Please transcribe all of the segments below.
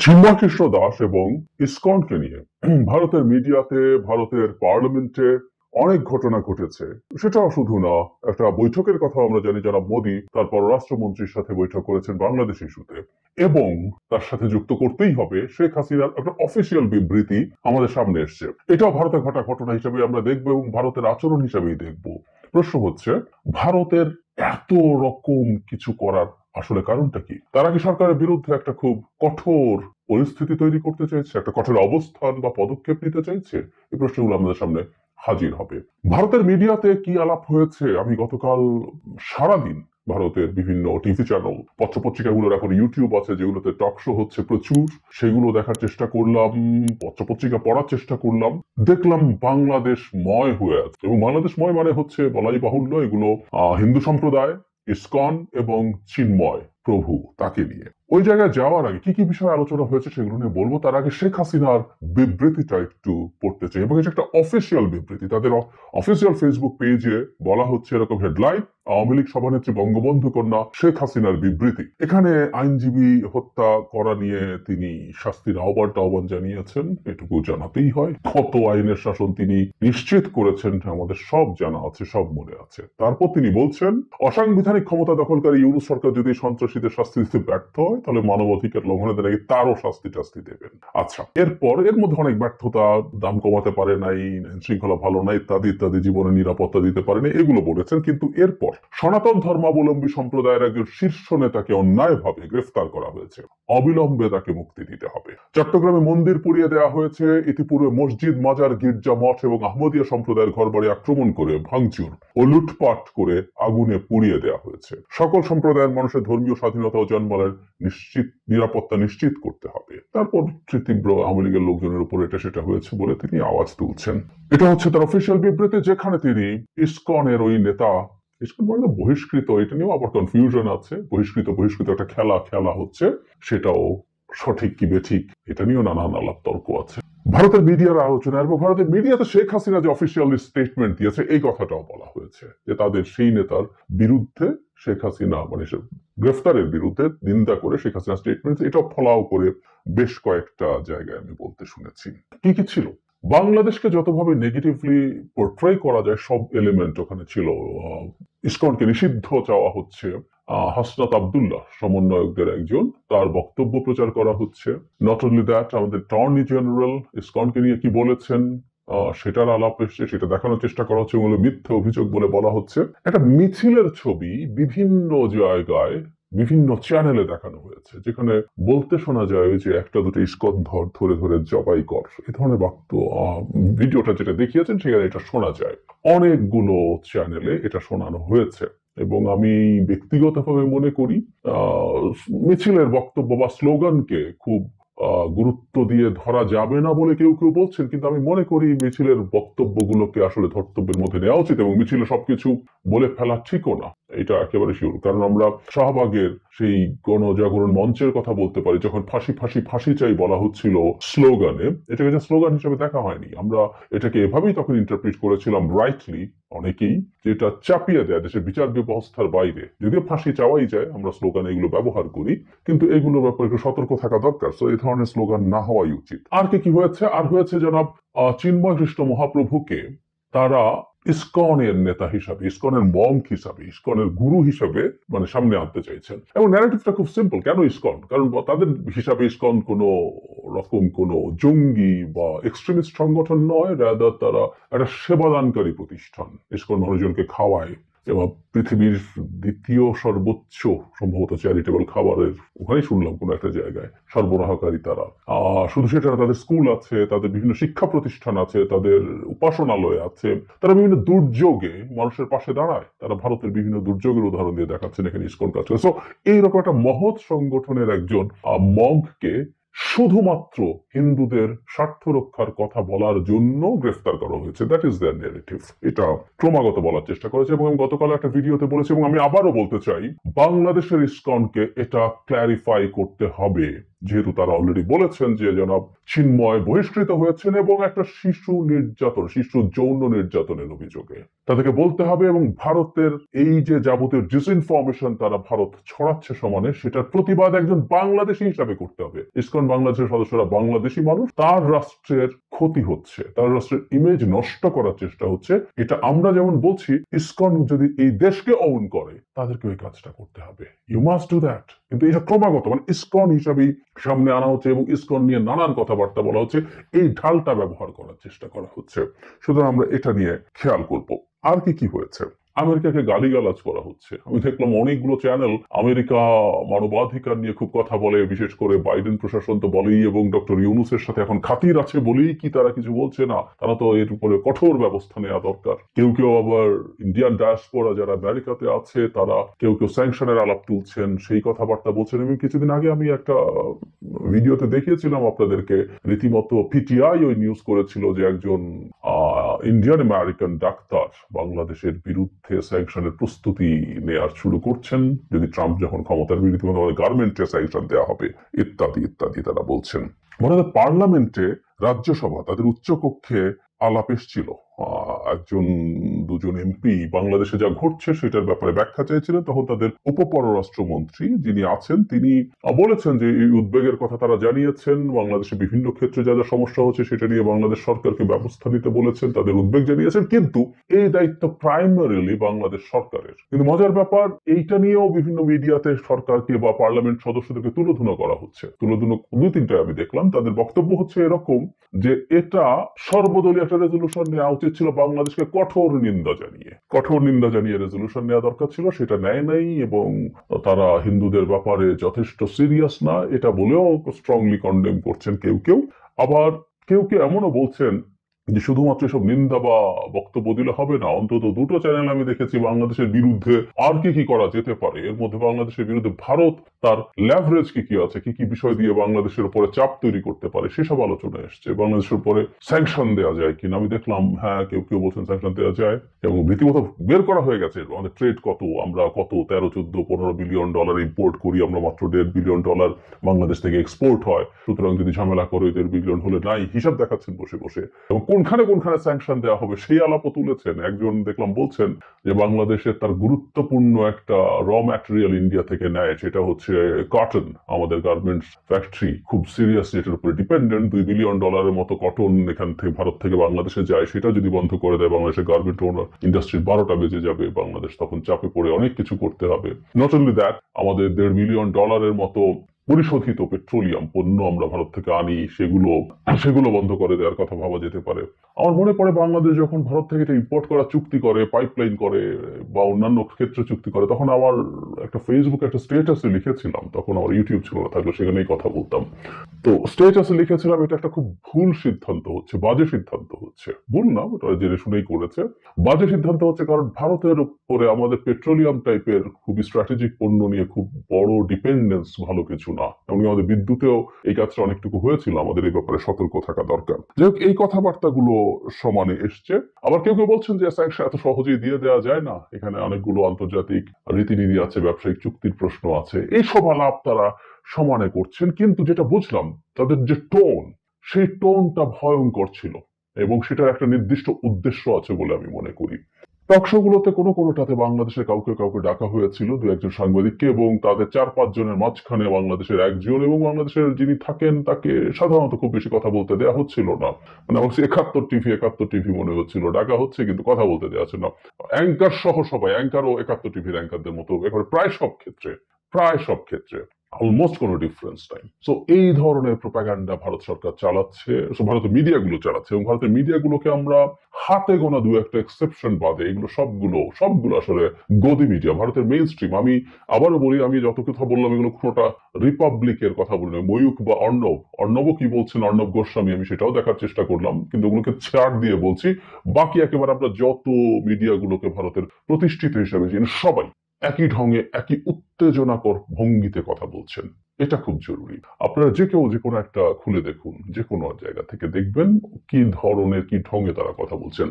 চিন্ময় কৃষ্ণ দাস এবং ইসকনকে নিয়ে ভারতের মিডিয়াতে, ভারতের পার্লামেন্টে অনেক ঘটনা ঘটেছে। সেটা শুধু না, একটা বৈঠকের কথা আমরা জানি, জনাব মোদী তার পররাষ্ট্রমন্ত্রীর সাথে বৈঠক করেছেন বাংলাদেশ ইস্যুতে, এবং তার সাথে যুক্ত করতেই হবে শেখ হাসিনার একটা অফিসিয়াল বিবৃতি আমাদের সামনে এসছে। এটাও ভারতে ঘটা ঘটনা হিসেবে আমরা দেখবো এবং ভারতের আচরণ হিসেবেই দেখবো। প্রশ্ন হচ্ছে, ভারতের এত রকম কিছু করার আসলে কারণটা কি? তারা কি সরকারের বিরুদ্ধে একটা খুব কঠোর পরিস্থিতি তৈরি করতে চাইছে, একটা কঠোর অবস্থান বা পদক্ষেপ নিতে চাইছে? এই প্রশ্নগুলো আমাদের সামনে হাজির হবে। ভারতের মিডিয়াতে কি আলাপ হয়েছে, আমি গতকাল সারাদিন ভারতের বিভিন্ন টিভি চ্যানেল, পত্রপত্রিকাগুলোর এখন ইউটিউব আছে যেগুলোতে টক শো হচ্ছে প্রচুর, সেগুলো দেখার চেষ্টা করলাম, পত্রপত্রিকা পড়ার চেষ্টা করলাম, দেখলাম বাংলাদেশ ময় হয়ে আছে। এবং বাংলাদেশ ময় মানে হচ্ছে, বলাই বাহুল্য, এগুলো হিন্দু সম্প্রদায়, ইসকন এবং চিন্ময় প্রভু তাকে নিয়ে। ওই জায়গায় যাওয়ার আগে কি কি বিষয়ে আলোচনা হয়েছে সেগুলো নিয়ে বলবো। তার আগে শেখ হাসিনার বিবৃতিটা একটু পড়তে চাই, এবং এটা একটা অফিসিয়াল বিবৃতি। তাদের অফিসিয়াল ফেসবুক পেজে বলা হচ্ছে এরকম হেডলাইন: আওয়ামী লীগ সভানেত্রী বঙ্গবন্ধু কন্যা শেখ হাসিনার বিবৃতি। এখানে আইনজীবী হত্যা করা নিয়ে তিনি শাস্তির আহ্বান জানিয়েছেন, এটুকু জানাতেই হয়। কত আইনের শাসন তিনি নিশ্চিত করেছেন আমাদের সব জানা আছে, সব মনে আছে। তারপর তিনি বলছেন, অসাংবিধানিক ক্ষমতা দখলকারী ইউনূস সরকার যদি সন্ত্রাসীদের শাস্তি দিতে ব্যর্থ হয়, তাহলে মানবাধিকার লঙ্ঘনের নাকি তারও শাস্তি দেবেন। আচ্ছা, এরপর এর মধ্যে অনেক ব্যর্থতা, দাম কমাতে পারে নাই, শৃঙ্খলা ভালো নাই, ইত্যাদি ইত্যাদি, জীবনে নিরাপত্তা দিতে পারেনি, এগুলো বলেছেন। কিন্তু এরপর সনাতন ধর্মাবলম্বী সম্প্রদায়ের একজন শীর্ষ নেতাকে অন্যায়ভাবে গ্রেফতার করা হয়েছে, অবিলম্বে তাকে মুক্তি দিতে হবে। চট্টগ্রামে মন্দির পুড়িয়ে দেওয়া হয়েছে, ইতিপূর্বে মসজিদ, মাজার, গির্জা, মঠ এবং আহমদিয়া সম্প্রদায়ের ঘরবাড়ি আক্রমণ করে, ভাঙচুর ও লুটপাট করে আগুনে পুড়িয়ে দেওয়া হয়েছে। সকল সম্প্রদায়ের মানুষের ধর্মীয় স্বাধীনতা ও জন্মালের নিরাপত্তা নিশ্চিত করতে হবে। তারপর তীব্র আওয়ামী লীগের লোকজনের উপর এটা সেটা হয়েছে বলে তিনি আওয়াজ তুলছেন। এটা হচ্ছে তার অফিসিয়াল বিবৃতি, যেখানে তিনি ইসকনের ওই নেতা, ইসকন মানে বহিষ্কৃত, এটা নিয়েও আবার কনফিউশন আছে। বহিষ্কৃত একটা খেলা হচ্ছে, সেটাও সঠিক কি বেঠিক এটা নিয়েও নানান আলাপ তর্ক আছে। ভারতের মিডিয়ার আলোচনা, এবং ভারতের মিডিয়াতে শেখ হাসিনা যে অফিসিয়ালি স্টেটমেন্ট দিয়েছে এই কথাটাও বলা হয়েছে যে তাদের সেই নেতার বিরুদ্ধে, শেখ হাসিনা মানে গ্রেফতারের বিরুদ্ধে নিন্দা করে শেখ হাসিনা স্টেটমেন্ট, এটাও ফলাও করে বেশ কয়েকটা জায়গায় আমি বলতে শুনেছি। কি কি ছিল? বাংলাদেশকে যতভাবে নেগেটিভলি পোর্ট্রে করা যায় সব এলিমেন্ট ওখানে ছিল। ইসকনকে নিষিদ্ধ চাওয়া হচ্ছে, হাসনাত আব্দুল্লাহ সমন্বয়কদের একজন, তার বক্তব্য প্রচার করা হচ্ছে। নট অনলি দ্যাট, আমাদের টর্নি জেনারেল ইসকনকে নিয়ে কি বলেছেন সেটার আলাপ এসছে, সেটা দেখানোর চেষ্টা করা হচ্ছে, ওগুলো মিথ্যে অভিযোগ বলে বলা হচ্ছে। একটা মিছিলের ছবি বিভিন্ন জায়গায় বিভিন্ন চ্যানেলে দেখানো হয়েছে, যেখানে বলতে শোনা যায় যে একটা দুটো ইসকন ধরে ধরে জবাই কর, এই ধরনের বাক্য। ভিডিওটা যেটা দেখিয়েছেন সেখানে এটা শোনা যায়, অনেকগুলো চ্যানেলে এটা শোনানো হয়েছে। এবং আমি ব্যক্তিগতভাবে মনে করি মিছিলের বক্তব্য বা স্লোগানকে খুব গুরুত্ব দিয়ে ধরা যাবে না বলে কেউ কেউ বলছেন, কিন্তু আমি মনে করি মিছিলের বক্তব্যগুলোকে আসলে ধর্তব্যের মধ্যে নেওয়া উচিত, এবং মিছিলে সবকিছু বলে ফেলা ঠিকও না, এটা একেবারে শিওর। কারণ আমরা শাহবাগের সেই গণজাগরণ মঞ্চের কথা বলতে পারি, যখন ফাঁসি ফাঁসি ফাঁসি চাই বলা হচ্ছিল স্লোগানে, এটাকে যে স্লোগান হিসেবে দেখা হয়নি, আমরা এটাকে এভাবেই তখন ইন্টারপ্রিট করেছিলাম রাইটলি অনেকেই, যেটা চাপিয়ে দেয় দেশের বিচার ব্যবস্থার বাইরে। যদিও ফাঁসি চাওয়াই যায়, আমরা স্লোগান এগুলো ব্যবহার করি, কিন্তু এগুলোর ব্যাপারে একটু সতর্ক থাকা দরকার। তো এই ধরনের স্লোগান না হওয়াই উচিত। আর কি হয়েছে? আর হয়েছে জনাব চিন্ময় কৃষ্ণ মহাপ্রভুকে তারা ইসকনের নেতা হিসাবে, ইসকনের মঙ্ক হিসাবে, ইসকনের গুরু হিসাবে মানে সামনে আনতে চাইছেন। এবং ন্যারেটিভটা খুব সিম্পল। কেন ইসকন? কারণ তাদের হিসাবে ইসকন কোনো রকম কোনো জঙ্গি বা এক্সট্রিমিস্ট সংগঠন নয়, রাদার তারা একটা সেবাদানকারী প্রতিষ্ঠান। ইসকন মানুষজনকে খাওয়ায়, এবং পৃথিবীর দ্বিতীয় সর্বোচ্চ সম্ভবত চ্যারিটেবল খাবারের, ওখানেই শুনলাম কোনো একটা জায়গায়, সরবরাহকারী তারা। শুধু সেটা না, তাদের স্কুল আছে, তাদের বিভিন্ন শিক্ষা প্রতিষ্ঠান আছে, তাদের উপাসনালয় আছে, তারা বিভিন্ন দুর্যোগে মানুষের পাশে দাঁড়ায়। তারা ভারতের বিভিন্ন দুর্যোগের উদাহরণ দিয়ে দেখাচ্ছেন এখানে ইসকন কাজ করে। সো এইরকম একটা মহৎ সংগঠনের একজন মঙ্ককে শুধুমাত্র হিন্দুদের স্বার্থ রক্ষার কথা বলার জন্য গ্রেফতার করা হয়েছে। That is their narrative. এটা ক্রমাগত বলার চেষ্টা করেছে, এবং আমি গতকাল একটা ভিডিওতে বলেছি, এবং আমি আবারও বলতে চাই, বাংলাদেশের ইসকনকে এটা ক্ল্যারিফাই করতে হবে যেহেতু তারা অলরেডি বলেছেন যে জনাব চিন্ময় বহিষ্কৃত হয়েছেন এবং একটা শিশু যৌন নির্যাতনের অভিযোগে তাদেরকে বলতে হবে, এবং ভারতের এই যে যাবতীয় ডিসইনফরমেশন তারা ভারত ছড়াচ্ছে সমানে, সেটার প্রতিবাদ একজন বাংলাদেশী হিসাবে করতে হবে। ইসকন বাংলাদেশের সদস্যরা বাংলাদেশি মানুষ, তার রাষ্ট্রের ক্ষতি হচ্ছে, তার রাষ্ট্রের ইমেজ নষ্ট করার চেষ্টা হচ্ছে। এটা আমরা যেমন বলছি, ইসকন যদি এই দেশকে অন করে তাদেরকে ওই কাজটা করতে হবে। You must do that. কিন্তু এটা ক্রমাগত মানে ইসকন হিসাবেই সামনে আনা হচ্ছে এবং ইসকন নিয়ে নানান কথাবার্তা বলা হচ্ছে, এই ঢালটা ব্যবহার করার চেষ্টা করা হচ্ছে। সুতরাং আমরা এটা নিয়ে খেয়াল করব। আর কি কি হয়েছে? আমেরিকাকে গালিগালাজ করা হচ্ছে। আমি দেখলাম অনেকগুলো চ্যানেল আমেরিকা মানবাধিকার নিয়ে খুব কথা বলে, বিশেষ করে বাইডেন প্রশাসন তো বলেই, এবং ডক্টর ইউনূসের সাথে এখন খাতির আছে বলেই কি তারা কিছু বলছে না, তারা তো এর উপরে কঠোর ব্যবস্থা নেওয়া দরকার। কেউ কেউ আবার ইন্ডিয়ান ডায়াসপোরা যারা আমেরিকাতে আছে তারা কেউ কেউ স্যাংশনের আলাপ তুলছেন, সেই কথাবার্তা বলছেন। এবং কিছুদিন আগে আমি একটা ভিডিওতে দেখিয়েছিলাম আপনাদেরকে, রীতিমতো পিটিআই ওই নিউজ করেছিল যে একজন ইন্ডিয়ান আমেরিকান ডাক্তার বাংলাদেশের বিরুদ্ধে স্যাংশনের প্রস্তুতি নেওয়ার শুরু করছেন, যদি ট্রাম্প যখন ক্ষমতার বিরুদ্ধে গার্মেন্টে স্যাংশন দেওয়া হবে, ইত্যাদি ইত্যাদি তারা বলছেন। ভারতের পার্লামেন্টে রাজ্যসভা তাদের উচ্চকক্ষে আলাপ এসেছিল, একজন দুজন এমপি বাংলাদেশে যা ঘটছে সেটার ব্যাপারে ব্যাখ্যা চাইছিলেন। তখন তাদের উপপররাষ্ট্রমন্ত্রী যিনি আছেন তিনি বলেছেন যে এই উদ্বেগের কথা তারা জানিয়েছেন, বাংলাদেশে বিভিন্ন ক্ষেত্রে যা যা সমস্যা হচ্ছে সেটা নিয়ে বাংলাদেশ সরকারকে ব্যবস্থা নিতে বলেছেন, তাদের উদ্বেগ জানিয়েছেন, কিন্তু এই দায়িত্ব প্রাইমারিলি বাংলাদেশ সরকারের। কিন্তু মজার ব্যাপার, এইটা নিয়েও বিভিন্ন মিডিয়াতে সরকারকে বা পার্লামেন্ট সদস্যদেরকে তুলোধুনো করা হচ্ছে। তুলোধুনো দুই তিনটা আমি দেখলাম, তাদের বক্তব্য হচ্ছে এরকম যে এটা সর্বদলীয় একটা রেজলিউশন নেওয়া উচিত ছিল, বাংলাদেশকে কঠোর নিন্দা জানিয়ে রেজলিউশন নেওয়া দরকার ছিল, সেটা নেয় নাই, এবং তারা হিন্দুদের ব্যাপারে যথেষ্ট সিরিয়াস না এটা বলেও স্ট্রংলি কন্ডেম করছেন কেউ কেউ। আবার কেউ কেউ এমনও বলছেন যে শুধুমাত্র সব নিন্দা বা বক্তব্য দিলে হবে না, অন্তত দুটো চ্যানেল আমি দেখেছি বাংলাদেশের বিরুদ্ধে আর কি কি করা যেতে পারে। এর মধ্যে বাংলাদেশের বিরুদ্ধে ভারত তার ল্যাভারেজ কি কি আছে, কি কি বিষয় দিয়ে বাংলাদেশের উপরে চাপ তৈরি করতে পারে সেসব আলোচনা এসছে। বাংলাদেশের উপরে স্যাংশন দেওয়া যায় কিনা আমি দেখলাম, হ্যাঁ কেউ কেউ বলছেন স্যাংশন দেওয়া যায়, এবং রীতিমতো বের করা হয়ে গেছে আমাদের ট্রেড কত, আমরা কত 13, 14, 15 বিলিয়ন ডলার ইম্পোর্ট করি, আমরা মাত্র $1.5 বিলিয়ন বাংলাদেশ থেকে এক্সপোর্ট হয়। সুতরাং যদি ঝামেলা করে 1.5 বিলিয়ন হলে নাই, হিসাব দেখাচ্ছেন বসে বসে, এবং কোনখানে স্যাংশন দেওয়া হবে সেই আলাপও তুলেছেন। একজন দেখলাম বলছেন যে বাংলাদেশের তার গুরুত্বপূর্ণ একটা র ম্যাটেরিয়াল ইন্ডিয়া থেকে নেয়, সেটা হচ্ছে কটন। আমাদের গার্মেন্টস ফ্যাক্টরি খুব সিরিয়াসলি এটার উপরে ডিপেন্ডেন্ট। $2 বিলিয়ন মতো কটন এখান থেকে ভারত থেকে বাংলাদেশে যায়, সেটা যদি বন্ধ করে দেয় বাংলাদেশের গার্মেন্ট ইন্ডাস্ট্রির 12টা বেজে যাবে, বাংলাদেশ তখন চাপে পড়ে অনেক কিছু করতে হবে। নট অনলি দ্যাট, আমাদের $1.5 বিলিয়ন মতো পরিশোধিত পেট্রোলিয়াম পণ্য আমরা ভারত থেকে আনি, সেগুলো বন্ধ করে দেওয়ার কথা ভাবা যেতে পারে। আমার মনে পড়ে বাংলাদেশ যখন ভারত থেকে এটা ইম্পোর্ট করা চুক্তি করে, পাইপলাইন করে বা অন্যান্য ক্ষেত্রে চুক্তি করে, তখন আমার একটা ফেসবুকে একটা স্টেটাসে লিখেছিলাম, তখন আমার ইউটিউব ছিল না, থাকলে সেখানেই কথা বলতাম। তো স্টেটাসে লিখেছিলাম এটা একটা খুব ভুল সিদ্ধান্ত হচ্ছে, বাজে সিদ্ধান্ত হচ্ছে। ভুল না, ওটা জেনে শুনেই করেছে। বাজে সিদ্ধান্ত হচ্ছে কারণ ভারতের উপরে আমাদের পেট্রোলিয়াম টাইপের খুবই স্ট্র্যাটেজিক পণ্য নিয়ে খুব বড় ডিপেন্ডেন্স ভালো কিছু না। এমনকি আমাদের বিদ্যুতেও এই কাজটা অনেকটুকু হয়েছিল, আমাদের এই ব্যাপারে সতর্ক থাকা দরকার। যাই হোক, এই কথাবার্তাগুলো সমানে এসছে। আবার কেউ কেউ বলছেন যে স্যাংশন এত সহজেই দিয়ে দেওয়া যায় না, এখানে অনেকগুলো আন্তর্জাতিক রীতিনীতি আছে, ব্যবসায়িক চুক্তির প্রশ্ন আছে, এইসব আলাপ তারা সমানে করছেন। কিন্তু যেটা বুঝলাম, তাদের যে টোন, সেই টোনটা ভয়ঙ্কর ছিল, এবং সেটার একটা নির্দিষ্ট উদ্দেশ্য আছে বলে আমি মনে করি। টকশোগুলোতে কোনোটাতে বাংলাদেশের কাউকে কাউকে ডাকা হয়েছিল, 2-1 সাংবাদিককে, এবং তাদের 4-5 জনের মাঝখানে বাংলাদেশের একজন, এবং বাংলাদেশের যিনি থাকেন তাকে সাধারণত খুব বেশি কথা বলতে দেওয়া হচ্ছিল না। মানে আমার 71 টিভি মনে হচ্ছিল ডাকা হচ্ছে, কিন্তু কথা বলতে দেওয়া হচ্ছে না। অ্যাঙ্কার সহ সবাই, অ্যাঙ্কারও 71 টিভির অ্যাঙ্কারদের মতো, একেবারে প্রায় সব ক্ষেত্রে অলমোস্ট কোনো ডিফারেন্স নাই। সো এই ধরনের প্রোপাগান্ডা ভারত সরকার চালাচ্ছে, ভারতের মিডিয়াগুলো চালাচ্ছে, এবং ভারতের মিডিয়াগুলোকে আমরা হাতে গোনা 2-1 এক্সেপশন বাদে এগুলো সবগুলো আসলে গদি মিডিয়া, ভারতের মেইন স্ট্রিম। আমি আবারও বলি, আমি যত কথা বললাম এগুলো কোনোটা রিপাবলিকের কথা বলি না, ময়ূক বা অর্ণবও কি বলছেন, অর্ণব গোস্বামী, আমি সেটাও দেখার চেষ্টা করলাম, কিন্তু ওগুলোকে ছাড় দিয়ে বলছি। বাকি একেবারে আমরা যত মিডিয়াগুলোকে ভারতের প্রতিষ্ঠিত হিসাবে চিনি, সবাই একই ঢঙে একই উত্তেজনাকর ভঙ্গিতে কথা বলছেন। এটা খুব জরুরি। আপনারা যে কেউ যে কোনো একটা খুলে দেখুন, যে কোনো জায়গা থেকে দেখবেন কি ধরনের কি ঢঙে তারা কথা বলছেন।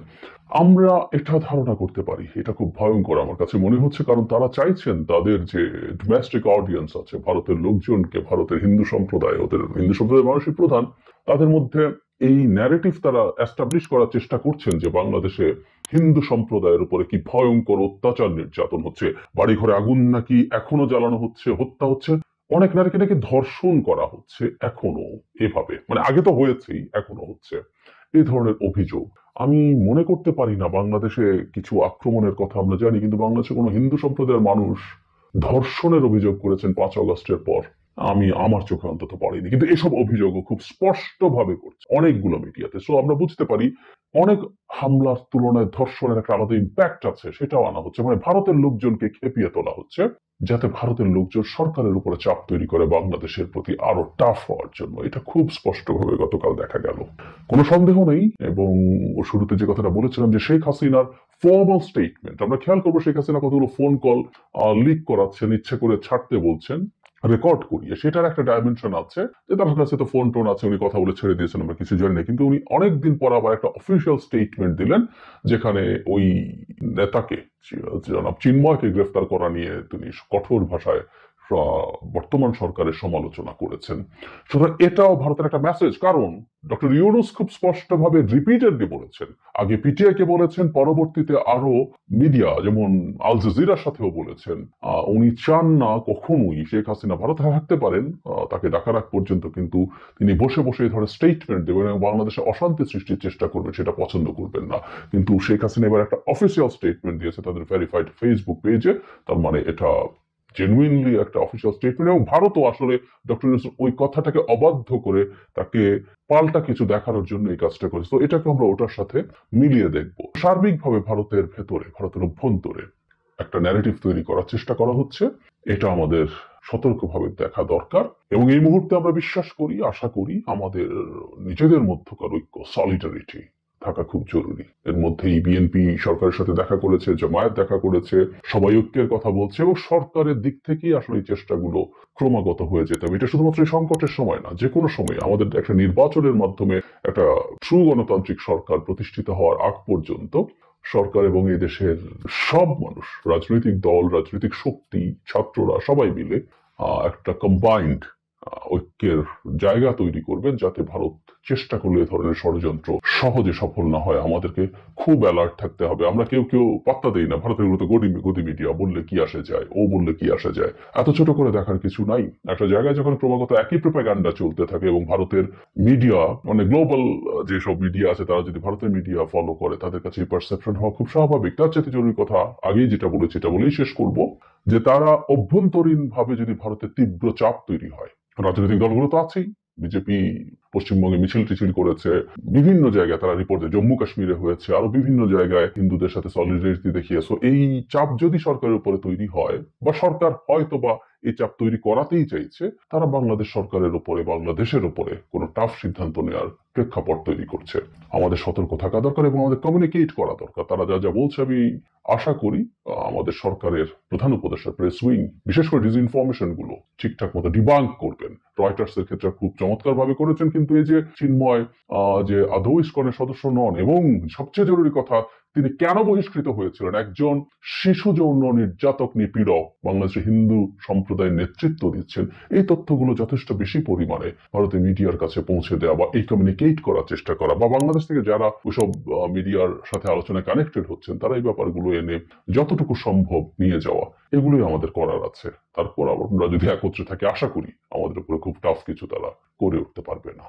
আমরা এটা ধারণা করতে পারি এটা খুব ভয়ঙ্কর আমার কাছে মনে হচ্ছে, কারণ তারা চাইছেন তাদের যে ডোমেস্টিক অডিয়েন্স আছে, ভারতের লোকজনকে, ভারতের হিন্দু সম্প্রদায়, ওদের হিন্দু সম্প্রদায়ের মানুষই প্রধান, তাদের মধ্যে এই ন্যারেটিভ তারা এস্টাবলিশ করার চেষ্টা করছেন যে বাংলাদেশে হিন্দু সম্প্রদায়ের উপরে কি ভয়ঙ্কর অত্যাচার নির্যাতন হচ্ছে, বাড়িঘরে আগুন নাকি এখনো জ্বালানো হচ্ছে, হত্যা হচ্ছে, অনেক নারীকে নাকি ধর্ষণ করা হচ্ছে এখনো, এভাবে মানে আগে তো হয়েছেই, এখনো হচ্ছে, এই ধরনের অভিযোগ। আমি মনে করতে পারি না বাংলাদেশে কিছু আক্রমণের কথা আমরা জানি, কিন্তু বাংলাদেশে কোনো হিন্দু সম্প্রদায়ের মানুষ ধর্ষণের অভিযোগ করেছেন 5 আগস্টের পর আমি আমার চোখে অন্তত পড়িনি। কিন্তু এসব অভিযোগও খুব স্পষ্টভাবে করছে অনেকগুলো মিডিয়াতে। সো আমরা বুঝতে পারি অনেক হামলার তুলনায় ধর্ষণের একটা আলাদা ইম্প্যাক্ট আছে, সেটাও আনা হচ্ছে। মানে ভারতের লোকজনকে খেপিয়ে তোলা হচ্ছে যাতে ভারতের লোকজন সরকারের উপরে চাপ তৈরি করে বাংলাদেশের প্রতি আরো টাফ হওয়ার জন্য। এটা খুব স্পষ্টভাবে গতকাল দেখা গেল, কোনো সন্দেহ নেই। এবং শুরুতে যে কথাটা বলেছিলাম যে শেখ হাসিনার ফর্মাল স্টেটমেন্ট, আমরা খেয়াল করবো শেখ হাসিনা কতগুলো ফোন কল লিক করাচ্ছেন, ইচ্ছে করে ছাড়তে বলছেন রেকর্ড করিয়ে, সেটার একটা ডাইমেনশন আছে যে তার কাছে তো ফোন টোন আছে, উনি কথা বলে ছেড়ে দিয়েছেন, আমরা কিছু জানি না। কিন্তু উনি অনেকদিন পর আবার একটা অফিসিয়াল স্টেটমেন্ট দিলেন যেখানে ওই নেতাকে, জনাব চিন্ময়কে গ্রেফতার করা নিয়ে তিনি কঠোর ভাষায় বর্তমান সরকারের সমালোচনা করেছেন। সুতরাং এটাও ভারতের একটা মেসেজ, কারণ ডক্টর ইউনূস খুব স্পষ্টভাবে রিপিটেডলি বলেছেন, আগে পিটিআই কে বলেছেন, পরবর্তীতে আরো মিডিয়া যেমন আল জাজিরার সাথেও বলেছেন উনি চান না কখনোই শেখ হাসিনা ভারতে থাকতে পারেন, তাকে ডাকার আগ পর্যন্ত কিন্তু তিনি বসে বসে এই ধরনের স্টেটমেন্ট দেবেন এবং বাংলাদেশে অশান্তি সৃষ্টির চেষ্টা করবেন, সেটা পছন্দ করবেন না। কিন্তু শেখ হাসিনা এবার একটা অফিসিয়াল স্টেটমেন্ট দিয়েছে তাদের ভেরিফাইড ফেসবুক পেজে, তার মানে এটা জেনুইনলি একটা অফিসিয়াল স্টেটমেন্ট। এবং ভারতও আসলে ডক্টর ইউনূসের ওই কথাটাকে অবাধ্য করে তাকে পাল্টা কিছু দেখানোর জন্য এই কাজটা করেছে। তো এটাকে আমরা ওটার সাথে মিলিয়ে দেখব। সার্বিকভাবে ভারতের ভেতরে, ভারতের অভ্যন্তরে একটা ন্যারেটিভ তৈরি করার চেষ্টা করা হচ্ছে, এটা আমাদের সতর্কভাবে দেখা দরকার। এবং এই মুহূর্তে আমরা বিশ্বাস করি, আশা করি আমাদের নিজেদের মধ্যকার ঐক্য, সলিডারিটি থাকা খুব জরুরি। এর মধ্যেই বিএনপি সরকারের সাথে দেখা করেছে, জামায়াত দেখা করেছে, সবাই ঐক্যের কথা বলছে এবং সরকারের দিক থেকেই আসলে এই চেষ্টাগুলো ক্রমাগত হয়ে যেতে হবে। এটা শুধুমাত্র এই সংকটের সময় না, যে কোনো সময় আমাদের একটা নির্বাচনের মাধ্যমে একটা ট্রু গণতান্ত্রিক সরকার প্রতিষ্ঠিত হওয়ার আগ পর্যন্ত সরকার এবং এই দেশের সব মানুষ, রাজনৈতিক দল, রাজনৈতিক শক্তি, ছাত্ররা সবাই মিলে একটা কম্বাইন্ড ঐক্যের জায়গা তৈরি করবেন, যাতে ভারত চেষ্টা করলে এ ধরনের ষড়যন্ত্র সহজে সফল না হয়। আমাদেরকে খুব অ্যালার্ট থাকতে হবে। আমরা কেউ কেউ পাত্তা দেই না, ভারতের গুলো তো গদি মিডিয়া, বললে কি আসে যায়, ও বললে কি আসে যায়, এত ছোট করে দেখার কিছু নাই। একটা জায়গায় যখন ক্রমাগত একই প্রোপাগান্ডা চলতে থাকে এবং ভারতের মিডিয়া, মানে গ্লোবাল যেসব মিডিয়া আছে, তারা যদি ভারতের মিডিয়া ফলো করে, তাদের কাছে এই পারসেপশন হওয়া খুব স্বাভাবিক। তার চেয়ে জরুরি কথা, আগেই যেটা বলেছি এটা বলেই শেষ করব, যে তারা অভ্যন্তরীণ ভাবে যদি ভারতের তীব্র চাপ তৈরি হয়, রাজনৈতিক দলগুলো তো আছেই, বিজেপি পশ্চিমবঙ্গে মিছিল টিছিল করেছে, বিভিন্ন জায়গায় তারা রিপোর্টে, জম্মু কাশ্মীরে হয়েছে, আরো বিভিন্ন জায়গায় হিন্দুদের সাথে সলিডারিটি দেখিয়েছে। এই চাপ যদি সরকারের উপরে তৈরি হয়, বা সরকার হয়তো বা এই চাপ তৈরি করাতেই চাইছে, তারা বাংলাদেশ সরকারের উপরে, বাংলাদেশের উপরে কোনো টাফ সিদ্ধান্ত নেওয়ার প্রেক্ষাপট তৈরি করছে। আমাদের সতর্ক থাকা দরকার এবং আমাদের কমিউনিকেট করা দরকার। তারা যা যা বলছে, আমি আশা করি আমাদের সরকারের প্রধান উপদেষ্টা প্রেস উইং বিশেষ করে ডিসইনফরমেশন গুলো ঠিকঠাক মতো ডিবাঙ্ক করবেন। রয়টার্স এর ক্ষেত্রে খুব চমৎকার ভাবে করেছেন, কিন্তু এই যে চিন্ময় যে আদৌ ইসকনের সদস্য নন, এবং সবচেয়ে জরুরি কথা, তিনি কেন বহিষ্কৃত হয়েছিলেন, একজন শিশু যৌন নির্যাতক, নিপীড়ক বাংলাদেশের হিন্দু সম্প্রদায়ের নেতৃত্ব দিচ্ছেন, এই তথ্যগুলো যথেষ্ট বেশি পরিমাণে ভারতের মিডিয়ার কাছে পৌঁছে দেওয়া বা এই কমিউনিকেট করার চেষ্টা করা, বা বাংলাদেশ থেকে যারা ওইসব মিডিয়ার সাথে আলোচনায় কানেক্টেড হচ্ছেন, তারা এই ব্যাপারগুলো এনে যতটুকু সম্ভব নিয়ে যাওয়া, এগুলোই আমাদের করার আছে। তারপর আমরা যদি একত্রে থাকি, আশা করি আমাদের উপরে খুব টাফ কিছু তারা করে উঠতে পারবে না।